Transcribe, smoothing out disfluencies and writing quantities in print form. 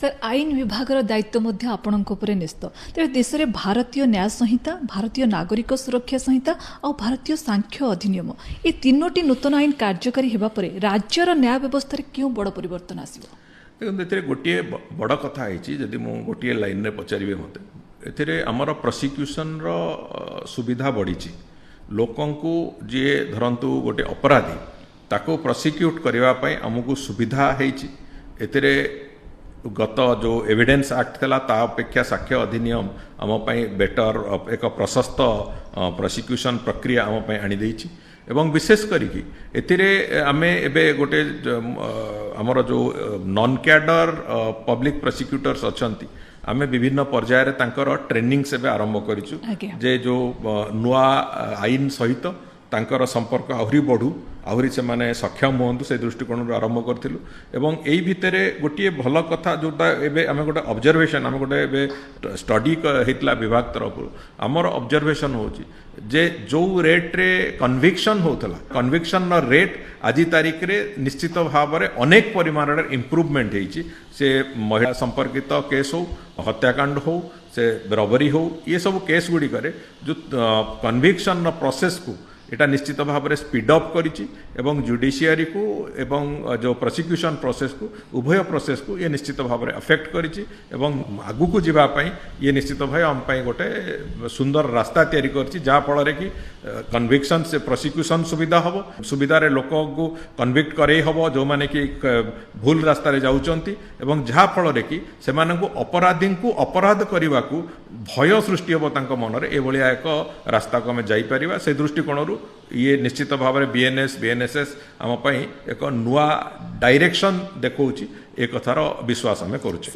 Sir आईन विभाग दायित्व मध्य आपणक उपरे न्यस्त तेरे देश में भारतीय न्याय संहिता भारतीय नागरिक सुरक्षा संहिता और भारतीय सांख्य अधिनियम ये तीनोटी नूतन आईन कार्यकारी होगा राज्यर न्याय व्यवस्था क्यों बड़ परिवर्तन आसो देखते गोटे बड़ कथा जदि मु गोटे लाइन में पचारे मत एमर प्रोसिक्यूशन सुविधा बढ़ी लोकंकु जी धरतु गोटे अपराधी ताको प्रोसिक्यूट करने आमको सुविधा होती गत जो एविडेंस एक्ट थिला ता अपेक्षा साक्ष्य अधिनियम आम बेटर एक प्रशस्त प्रोसिक्यूशन प्रक्रिया आम आनी देछि एवं विशेष करिकी एतिरे आमे एबे गोटे आमर जो नॉन कैडर पब्लिक प्रोसिक्यूटर्स अछंती आमे विभिन्न पर्यायर तांकर ट्रेनिंग से आरंभ करिछु जे जो नुआ आईन सहित तांकर संपर्क आहरी बढ़ू आहरी से माने सक्षम होंतु से दृष्टिकोण आरंभ करथिलु एवं एई भितरे गोटे भल कथा जोटा एबे आमे गोटे ऑब्जर्वेशन आमे गोटे एबे स्टडी हेतला विभाग तरफ आमर ऑब्जर्वेशन होची जे जो रेट रे कन्विक्शन होतला कन्विक्शन रेट आज तारीख रे निश्चित भाव में अनेक परिमाण रे इम्प्रूवमेंट होईची से महिला संपर्कित केस हो हत्याकांड हो से रबरी हो ये सब केस गुडी करे जो कन्विक्शन प्रोसेस को एटा निश्चित भाव में स्पीड अप करिछि एवं जुडिशियरी को एवं जो प्रोसिक्यूशन प्रोसेस को उभय प्रोसेस को ये निश्चित भाव में अफेक्ट करिछि एवं आगु को जीवा पई ये निश्चित भाव हम पई गोटे सुंदर रास्ता तैयारी करछि जा फल कि कन्विक्शन से प्रोसिक्यूशन सुविधा हबो सुविधा रे लोक को कन्विक्ट करे हबो जो माने कि भूल रास्ता रे जाउचंती एवं जा फल कि से मानकु अपराधी को अपराध करने को भय सृष्टि हम तांको मन रे ए भलिया एक रास्ता को हमें जाई परिबा से दृष्टिकोण ये निश्चित भाव में बीएनएस बीएनएसएस आम एक नुआ डायरेक्शन देखौछि एक कथार विश्वास आम करुचे।